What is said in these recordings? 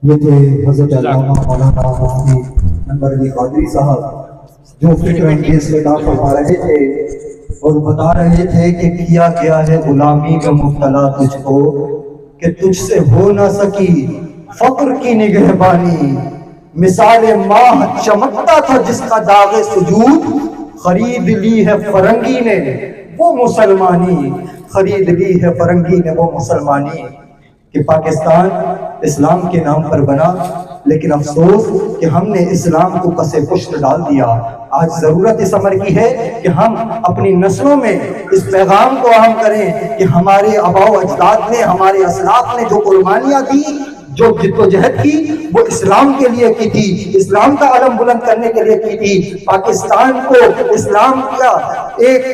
یہ تھے حضرت علامہ مولانا مفتی انور علی قادری صاحب، جو فکر انگیز خطاب فرما رہے تھے اور بتا رہے تھے کہ کیا گیا ہے غلامی میں مبتلا تجھ کو کہ تجھ سے ہو نہ سکی فقر کی نگہبانی۔ مثال ماہ چمکتا تھا جس کا داغ سجود، خرید لی ہے فرنگی نے وہ مسلمانی، خرید لی ہے فرنگی نے وہ مسلمانی۔ کہ پاکستان اسلام کے نام پر بنا، لیکن افسوس کہ ہم نے اسلام کو پس پشت ڈال دیا۔ آج ضرورت اس امر کی ہے کہ ہم اپنی نسلوں میں اس پیغام کو عام کریں کہ ہمارے آباء و اجداد نے، ہمارے اسلاف نے جو قربانیاں دی، جو جد و جہد کی، وہ اسلام کے لیے کی تھی، اسلام کا علم بلند کرنے کے لیے کی تھی، پاکستان کو اسلام کا ایک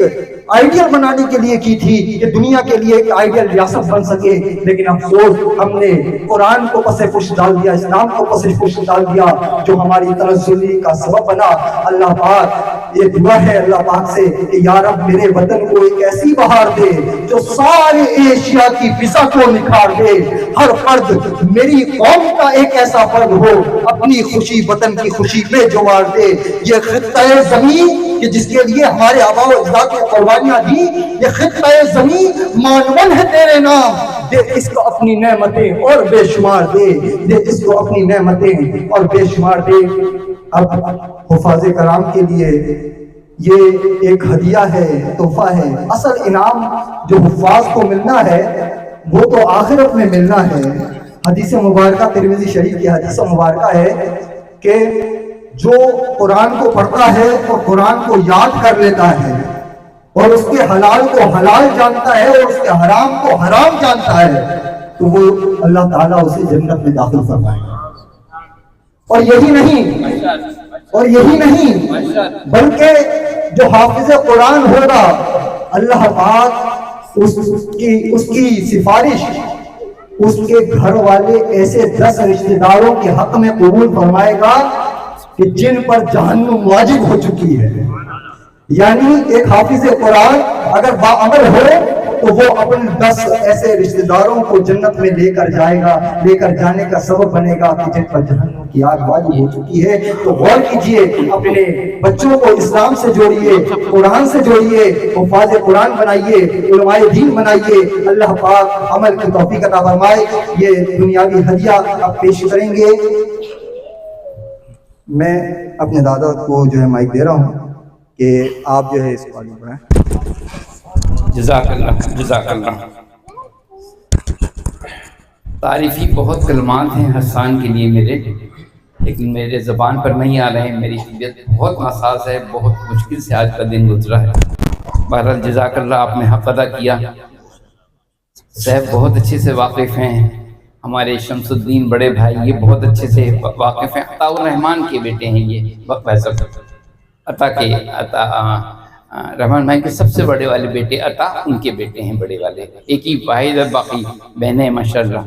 آئیڈیل بنانے کے لیے کی تھی کہ دنیا کے لیے ایک آئیڈیل ریاست بن سکے۔ لیکن افسوس ہم نے قرآن کو پس پشت ڈال دیا، اسلام کو پس پشت ڈال دیا، جو ہماری تنزلی کا سبب بنا۔ اللہ پاک یہ دعا ہے اللہ پاک سے کہ یا رب میرے وطن کو ایک ایسی بہار دے جو سارے ایشیا کی فضا کو نکھار دے، ہر فرد میری قوم کا ایک ایسا فرد ہو اپنی خوشی وطن کی خوشی میں جوار دے۔ یہ خطہ زمین کہ جس کے لیے ہمارے آباء و اجداد نے قربانیاں دی، یہ خطہ زمین مانون ہے تیرے نام، دے اس کو اپنی نعمتیں اور بے شمار دے، دے اس کو اپنی نعمتیں اور بے شمار دے۔ اب حفاظ کرام کے لیے یہ ایک ہدیہ ہے، تحفہ ہے۔ اصل انعام جو حفاظ کو ملنا ہے وہ تو آخرت میں ملنا ہے۔ حدیث مبارکہ ترمذی شریف کی حدیث مبارکہ ہے کہ جو قرآن کو پڑھتا ہے اور قرآن کو یاد کر لیتا ہے اور اس کے حلال کو حلال جانتا ہے اور اس کے حرام کو حرام جانتا ہے، تو وہ اللہ تعالیٰ اسے جنت میں داخل فرمائے گا۔ اور یہی نہیں بلکہ جو حافظ قرآن ہوگا، اللہ پاک اس کی سفارش اس کے گھر والے ایسے 10 رشتہ داروں کے حق میں قبول فرمائے گا کہ جن پر جہنم واجب ہو چکی ہے۔ یعنی ایک حافظ قرآن اگر باعمل ہو تو وہ اپنے 10 ایسے رشتہ داروں کو جنت میں لے کر جائے گا، لے کر جانے کا سبب بنے گا کہ جن پر جہنم کی آگ واجب ہو چکی ہے۔ تو غور کیجئے، اپنے بچوں کو اسلام سے جوڑیے، قرآن سے جوڑیے، حفاظ قرآن بنائیے، علماء دین بنائیے۔ اللہ پاک عمل کی توفیق عطا فرمائے۔ یہ دنیاوی ہدیہ اب پیش کریں گے۔ میں اپنے دادا کو جو ہے مائک دے رہا ہوں کہ آپ جو ہے اس کو آگے بڑھائیں۔ جزاک اللہ، جزاک اللہ۔ تعریفی بہت کلمات ہیں حسان کے لیے میرے، لیکن میرے زبان پر نہیں آ رہے ہیں۔ میری طبیعت بہت ناساز ہے، بہت مشکل سے آج کا دن گزرا ہے۔ بہرحال جزاک اللہ، آپ نے حق ادا کیا۔ صاحب بہت اچھے سے واقف ہیں، ہمارے شمس الدین بڑے بھائی یہ بہت اچھے سے واقف ہیں۔ عطا الرحمان کے بیٹے ہیں یہ، عطا کے رحمان بھائی کے سب سے بڑے والے بیٹے عطا ان کے بیٹے ہیں بڑے والے، ایک ہی واحد ہے، باقی بہنیں ماشاءاللہ۔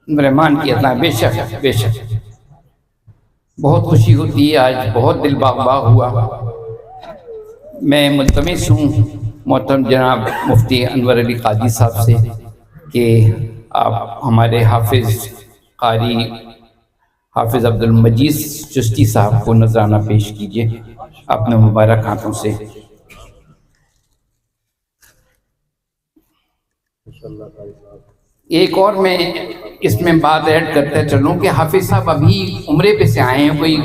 رحمان کی عطا، بے شک بے شک۔ بہت خوشی ہوتی ہے، آج بہت دل باغ باغ ہوا۔ میں ملتمس ہوں محترم جناب مفتی انور علی قادری صاحب سے کہ آپ ہمارے حافظ قاری حافظ عبد المجید چشتی صاحب کو نذرانہ پیش کیجیے اپنے مبارک ہاتھوں سے۔ ایک اور میں اس میں بات ایڈ کرتے چلوں کہ حافظ صاحب ابھی عمرے پہ سے آئے ہیں، کوئی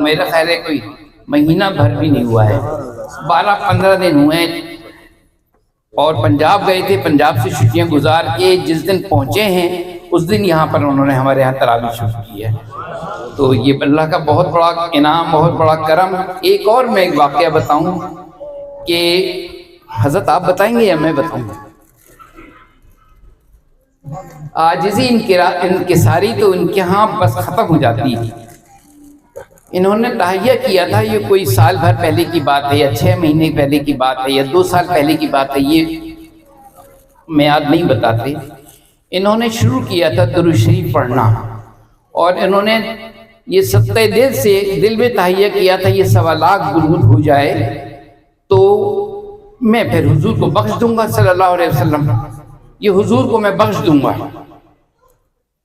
میرا خیال ہے کوئی مہینہ بھر بھی نہیں ہوا ہے، 12-15 دن ہوئے ہیں، اور پنجاب گئے تھے، پنجاب سے چھٹیاں گزار کے جس دن پہنچے ہیں اس دن یہاں پر انہوں نے ہمارے یہاں تراویح شروع کی ہے۔ تو یہ اللہ کا بہت بڑا انعام، بہت بڑا کرم۔ ایک اور میں ایک واقعہ بتاؤں کہ حضرت آپ بتائیں گے یا میں بتاؤں گا؟ عاجزی انکساری تو ان کے ہاں بس ختم ہو جاتی ہے۔ انہوں نے تہیہ کیا تھا، یہ کوئی سال بھر پہلے کی بات ہے یا 6 مہینے پہلے کی بات ہے یا 2 سال پہلے کی بات ہے، یہ میعاد نہیں بتاتے۔ انہوں نے شروع کیا تھا درود شریف پڑھنا، اور انہوں نے یہ سطح دل سے دل میں تہیہ کیا تھا یہ 1.25 لاکھ درود ہو جائے تو میں پھر حضور کو بخش دوں گا صلی اللہ علیہ وسلم، یہ حضور کو میں بخش دوں گا۔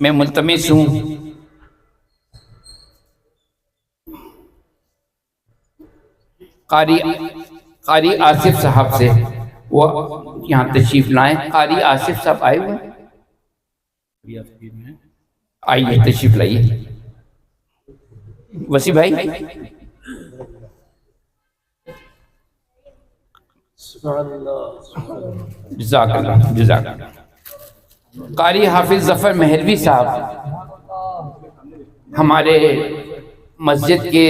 میں ملتمس ہوں قاری آصف صاحب سے وہ یہاں تشریف لائیں. قاری آصف صاحب آئے ہوئے ہیں؟ آئیے تشریف لائیے. وسیع بھائی جزاک اللہ جزاک اللہ. قاری حافظ ظفر مہروی صاحب ہمارے مسجد کے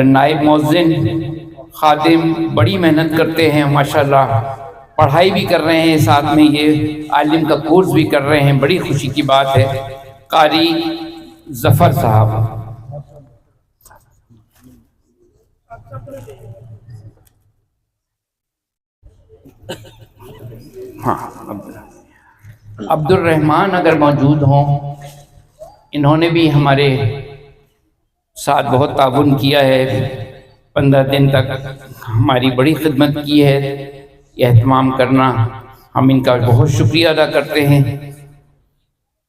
نائب مؤذن خادم، بڑی محنت کرتے ہیں ماشاءاللہ، پڑھائی بھی کر رہے ہیں ساتھ میں یہ عالم کا کورس بھی کر رہے ہیں، بڑی خوشی کی بات ہے. قاری ظفر صاحب ہاں عبد الرحمن اگر موجود ہوں، انہوں نے بھی ہمارے ساتھ بہت تعاون کیا ہے، 15 دن تک ہماری بڑی خدمت کی ہے. یہ اہتمام کرنا ہم ان کا بہت شکریہ ادا کرتے ہیں.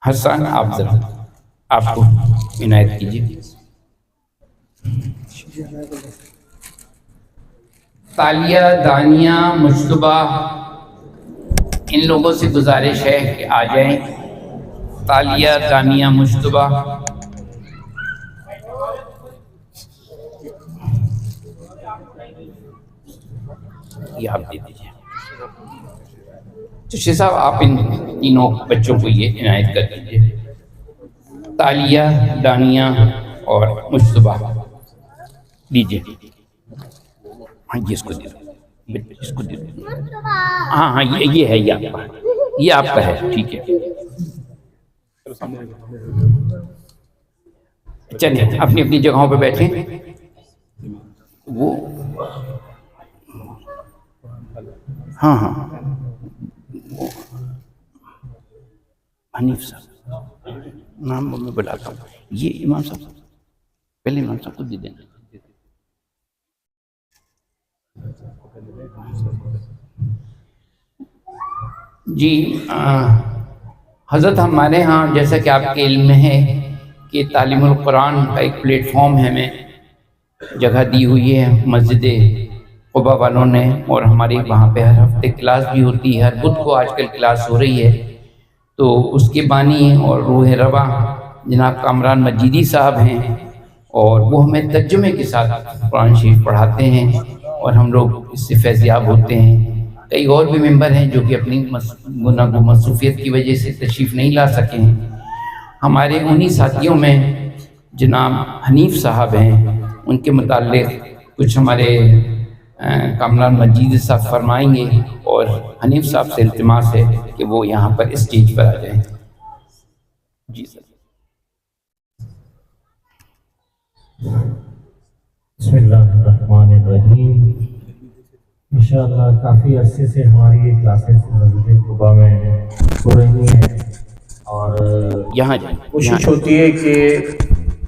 حسن آپ ذرا آپ کو عنایت کیجیے. تالیہ، دانیہ، مجتبہ، ان لوگوں سے گزارش ہے کہ آ جائیں. تالیہ، دانیہ، مجتبہ. یہ آپ دے دیجیے. چشتی صاحب آپ ان تینوں بچوں کو یہ عنایت کر دیجیے. تالیہ، دانیہ اور مجتبہ دیجیے. ہاں یہ اس کو دے دو، اس کو دے دو. ہاں ہاں یہ ہے، یہ آپ کا ہے. ٹھیک ہے چلیے اپنی اپنی جگہوں پہ بیٹھیں. وہ ہاں ہاں حنیف صاحب نام میں بلاتا ہوں. یہ امام صاحب پہلے امام صاحب کو دے دینا. جی حضرت ہمارے ہاں جیسا کہ آپ کے علم میں ہے کہ تعلیم القرآن کا ایک پلیٹ فارم ہے، ہمیں جگہ دی ہوئی ہے مسجد قباء والوں نے، اور ہماری وہاں پہ ہر ہفتے کلاس بھی ہوتی ہے. ہر بدھ کو آج کل کلاس ہو رہی ہے. تو اس کے بانی اور روح رواں جناب کامران مجیدی صاحب ہیں، اور وہ ہمیں ترجمے کے ساتھ قرآن شریف پڑھاتے ہیں اور ہم لوگ اس سے فیضیاب ہوتے ہیں. کئی اور بھی ممبر ہیں جو کہ اپنی گناہ مصروفیت کی وجہ سے تشریف نہیں لا سکے ہیں. ہمارے انہی ساتھیوں میں جناب حنیف صاحب ہیں، ان کے متعلق کچھ ہمارے کامران مجید صاحب فرمائیں گے، اور حنیف صاحب سے التماس ہے کہ وہ یہاں پر اسٹیج پر آ جائیں. جی سر. بسم اللہ الرحمن الرحیم. انشاءاللہ کافی عرصے سے ہماری یہ کلاسز مسجد قباء میں ہو رہی ہیں، اور یہاں کوشش ہوتی ہے کہ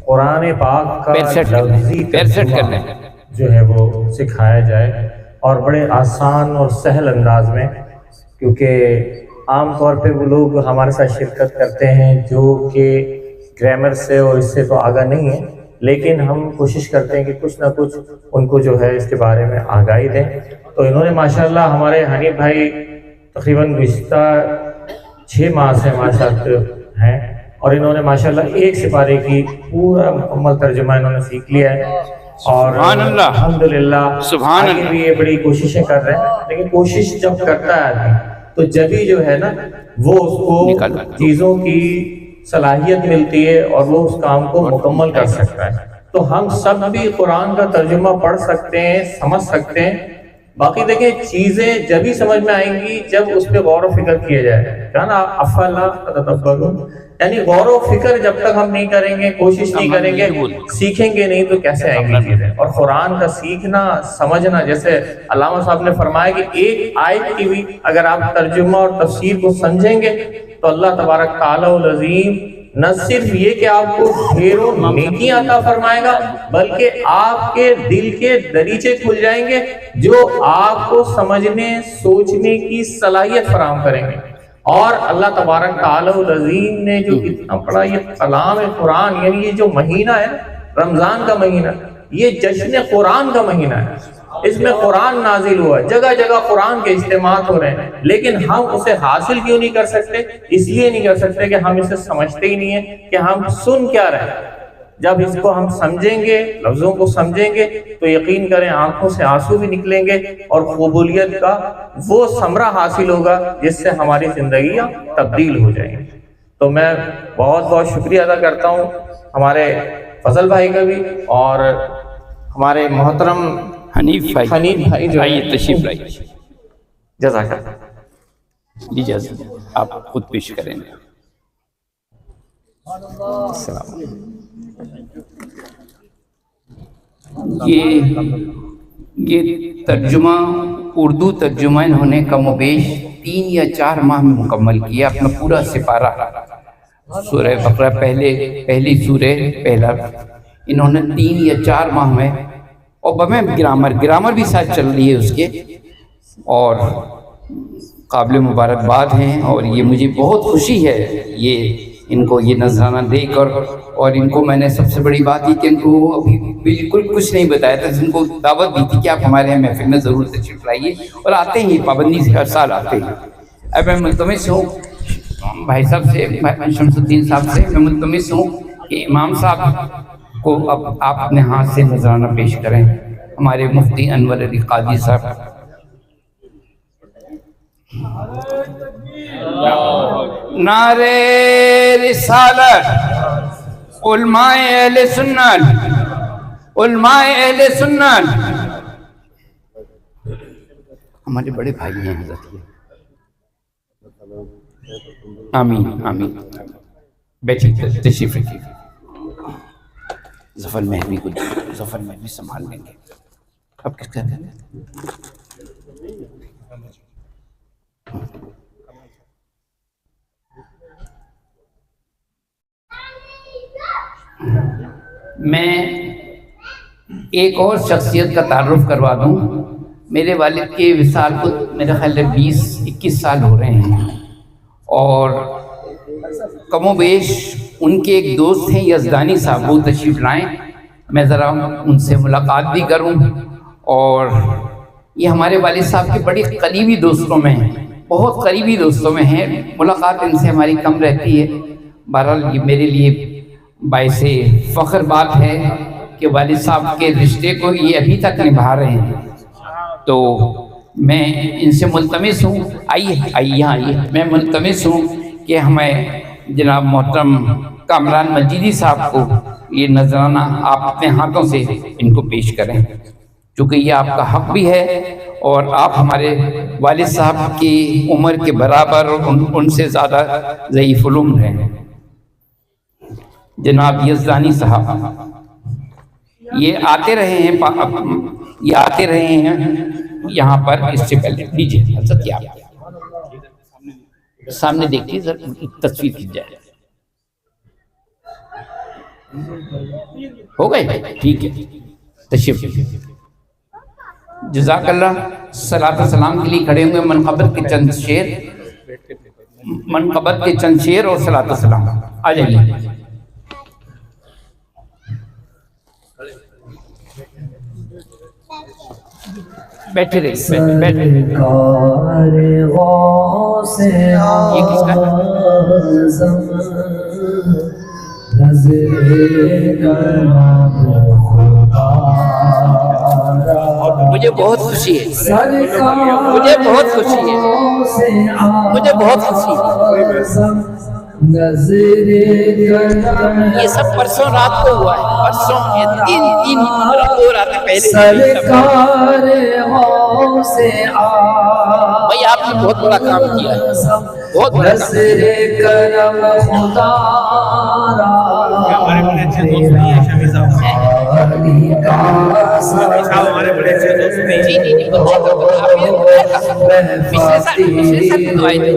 قرآن پاک کا لفظی ترجمہ جو ہے وہ سکھایا جائے، اور بڑے آسان اور سہل انداز میں، کیونکہ عام طور پہ وہ لوگ ہمارے ساتھ شرکت کرتے ہیں جو کہ گرامر سے اور اس سے تو آگاہ نہیں ہیں، لیکن ہم کوشش کرتے ہیں کہ کچھ نہ کچھ ان کو جو ہے اس کے بارے میں آگاہی دیں. تو انہوں نے ماشاءاللہ ہمارے حنیف بھائی تقریباً گزشتہ 6 ماہ سے ہمارے ساتھ ہیں، اور انہوں نے ماشاءاللہ ایک سپارے کی پورا مکمل ترجمہ انہوں نے سیکھ لیا ہے، اور الحمدللہ آگے بھی یہ بڑی کوششیں کر رہے ہیں. لیکن کوشش جب کرتا ہے آدمی تو جبھی جو ہے نا وہ اس کو چیزوں کی صلاحیت ملتی ہے اور وہ اس کام کو مکمل کر سکتا ہے. تو ہم سب بھی قرآن کا ترجمہ پڑھ سکتے ہیں، سمجھ سکتے ہیں. باقی دیکھیں چیزیں جبھی سمجھ میں آئیں گی جب اس پہ غور و فکر کیا جائے گا نا. افلا تتدبرون، یعنی غور و فکر جب تک ہم نہیں کریں گے، کوشش نہیں کریں گے، سیکھیں گے نہیں تو کیسے آئیں گی چیزیں. اور قرآن کا سیکھنا سمجھنا، جیسے علامہ صاحب نے فرمایا کہ ایک آیت کی بھی اگر آپ ترجمہ اور تفسیر کو سمجھیں گے تو اللہ تبارک تعالی العظیم نہ صرف یہ کہ آپ کو ڈھیروں نیکیاں عطا فرمائے گا، بلکہ آپ کے دل کے دریچے کھل جائیں گے جو آپ کو سمجھنے سوچنے کی صلاحیت فراہم کریں گے. اور اللہ تبارک تعالی العظیم نے جو اتنا بڑا یہ کلام قرآن، یعنی یہ جو مہینہ ہے رمضان کا مہینہ، یہ جشن قرآن کا مہینہ ہے، اس میں قرآن نازل ہوا ہے، جگہ جگہ قرآن کے اجتماعات ہو رہے ہیں، لیکن ہم اسے حاصل کیوں نہیں کر سکتے؟ اس لیے نہیں کر سکتے کہ ہم اسے سمجھتے ہی نہیں ہیں کہ ہم سن کیا رہے ہیں۔ جب اس کو ہم سمجھیں گے، لفظوں کو سمجھیں گے، تو یقین کریں آنکھوں سے آنسو بھی نکلیں گے اور قبولیت کا وہ ثمرہ حاصل ہوگا جس سے ہماری زندگیاں تبدیل ہو جائیں گی۔ تو میں بہت بہت شکریہ ادا کرتا ہوں ہمارے فضل بھائی کا بھی، اور ہمارے محترم حنیف بھائی جو آئیے تشریف لائیے، جزاک اللہ۔ اجازت آپ خود پیش کریں گے۔ السلام علیکم۔ یہ ترجمہ اردو ترجمہ انہوں نے کم و بیش 3 یا 4 ماہ میں مکمل کیا، اپنا پورا سپارہ سورہ بقرہ پہلی سورہ پہلا انہوں نے 3 یا 4 ماہ میں، اور بمیں گرامر بھی ساتھ چل رہی ہے اس کے، اور قابل مبارکباد ہیں۔ اور یہ مجھے بہت خوشی ہے یہ ان کو یہ نذرانہ دے کر، اور ان کو میں نے سب سے بڑی بات یہ کہ ان کو ابھی بالکل کچھ نہیں بتایا تھا، جن کو دعوت دی تھی کہ آپ ہمارے یہاں محفل میں ضرور تشریف لائیے، اور آتے ہیں پابندی سے ہر سال آتے ہیں۔ اب میں ملتمس ہوں بھائی صاحب سے، شمس الدین صاحب سے میں ملتمس ہوں کہ امام صاحب کو اب آپ اپنے ہاتھ سے نذرانہ پیش کریں، ہمارے مفتی انور علی قادری صاحب۔ نعرہ رسالت، علماء اہل سنت، علماء اہل سنت، ہمارے بڑے بھائی ہیں حضرت، آمین آمین۔ بیٹھی تشریف رکھیے، ظفر مہدوی کو ظفر مہدوی سنبھال لیں گے۔ اب کس کہتے ہیں؟ میں ایک اور شخصیت کا تعارف کروا دوں۔ میرے والد کے وصال کو میرے خیال ہے 20-21 سال ہو رہے ہیں، اور کم و بیش ان کے ایک دوست ہیں یزدانی صاحب، وہ تشریف لائیں، میں ذرا ان سے ملاقات بھی کروں۔ اور یہ ہمارے والد صاحب کے بڑے قریبی دوستوں میں ہیں، بہت قریبی دوستوں میں ہیں، ملاقات ان سے ہماری کم رہتی ہے۔ بہرحال یہ میرے لیے باعث فخر بات ہے کہ والد صاحب کے رشتے کو یہ ابھی تک نبھا رہے ہیں، تو میں ان سے ملتمس ہوں، آئیے یہاں آئیے، میں ملتمس ہوں کہ ہمیں جناب محترم کامران مجیدی صاحب کو یہ نذرانہ آپ اپنے ہاتھوں سے ان کو پیش کریں، چونکہ یہ آپ کا حق بھی ہے، اور آپ ہمارے والد صاحب کی عمر کے برابر اور ان سے زیادہ ضعیف العمر ہیں۔ جناب یزدانی صاحب یہ آتے رہے ہیں یہاں پر، اس سے پہلے لیجیے حضرت آپ سامنے دیکھیے ذرا تصویر کھینچ جائے، ہو گئے؟ ٹھیک ہے، تشریف لیجیے۔ جزاک اللہ۔ صلاۃ و سلام کے لیے کھڑے ہوئے، منقبت کے چند شعر اور صلاۃ و سلام، آ جائیے۔ بیٹھے رہیے، بیٹھے۔ یہ کس کا؟ مجھے بہت خوشی ہے، مجھے بہت خوشی ہے، مجھے بہت خوشی ہے۔ یہ سب پرسوں رات کو ہوا ہے، پرسوں یہ تین 2 راتیں پہلے۔ بھائی آپ نے بہت بڑا کام کیا ہے، بہت بڑا کام۔ ہمارے بڑے اچھے دوست نہیں ہیں شامی صاحب، ہمارے بڑے اچھے دوست نہیں ہیں۔ جی پچھلے سال کی دعائیں تھی۔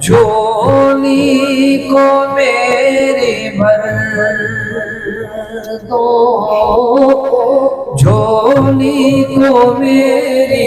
جھولی کو میری بھر دو، جھولی کو میری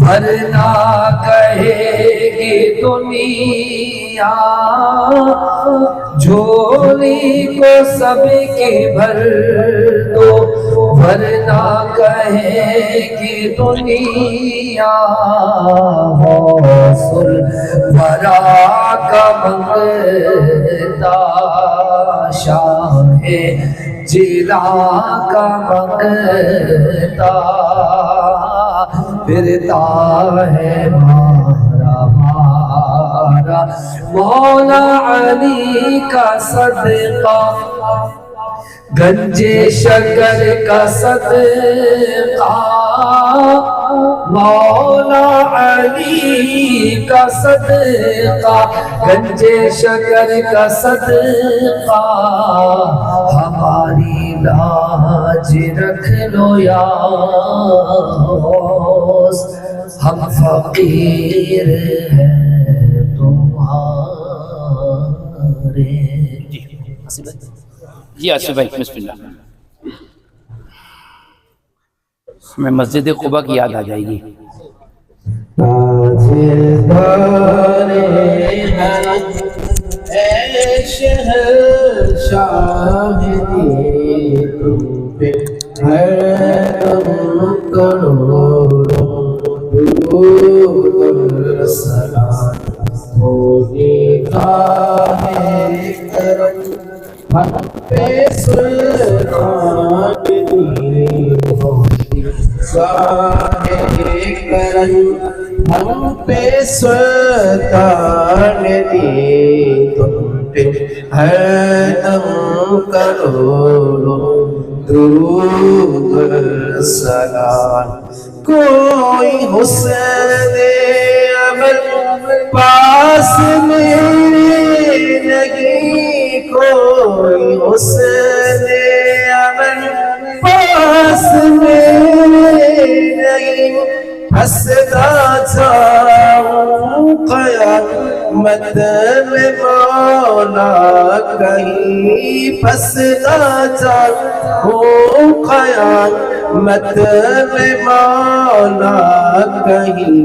ورنہ کہے گی دنیا جھولی کو سب کی بھر دو، ورنہ کہے گی دنیا حوصل ورا کا منگتا شاہ جلا کا منگتا پھرتا ہے مارا مارا مولا علی کا صدقہ گنجے شکر کا صدقہ مولا علی کا صدقہ گنجے شکر کا صدقہ ہماری لاج رکھ لو یا غوث ہم فقیر ہیں تمہارے۔ جی آصف بھائی بسم اللہ۔ ہمیں مسجد قباء کی یاد آ جائے گی۔ اے شہر شاہ دی تم پہ حرم کروڑوں درود سلام ہوگی خواہ کرم ہم پہ سلطان دی ہوگی خواہ کرم ہم پہ سلطان دی تم پہ ہر دم کروڑوں درود سلام۔ کوئی حسن عمل پاس میرے نہیں، کوئی حسن عمل پاس میرے نہیں، ہنستا جاؤں قیامت میں مولا کہیں، ہنستا جاؤں قیامت میں مولا کہیں،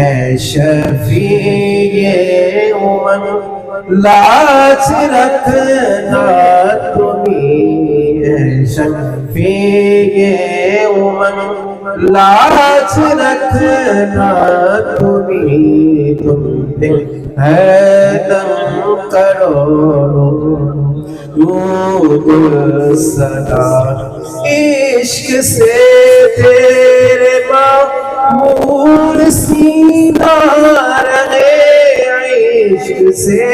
اے شفیع امم لاج رکھنا تمہیں، اے شفیع امم لاج رکھنا تمہیں، تم پہ ہے دم کروڑوں درود سلام۔ عشق سے تیرے معمور سینہ رہے، عشق سے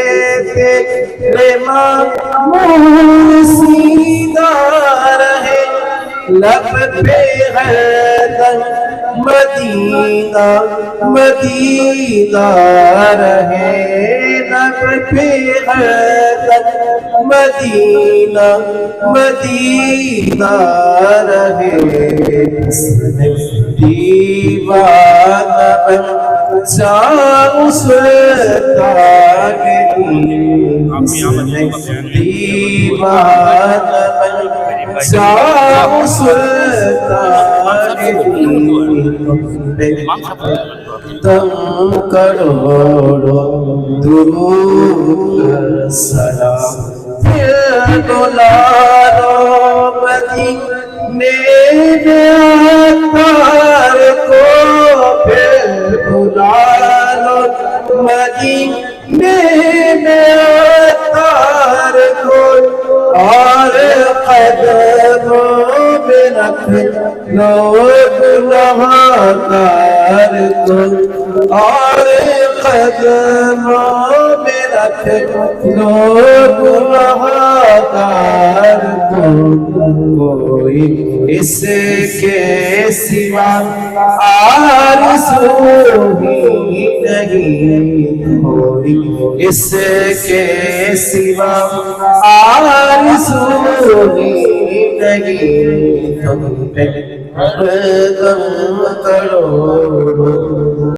تیرے معمور سینہ رہے، لب پہ حیدر مدینہ مدینہ رہے، لب پہ حیدر مدینہ مدینہ رہے، دیوانہ بن جاؤں سلطان دیوانہ بن جاؤں سلطان تم کروڑوں درود سلام۔ پھر بلا لو مدینے میں عطار کو، پھر بلا لو مدینے میں عطار کو، اور قدموں میں رکھ لو گنہگار کو، اور قدموں میں رکھ لو گنہگار کو، کوئی اس کے سوا آرزو ہی نہیں، کوئی اس کے سوا آرزو ہی نہیں، تم پہ ہر دم کروڑوں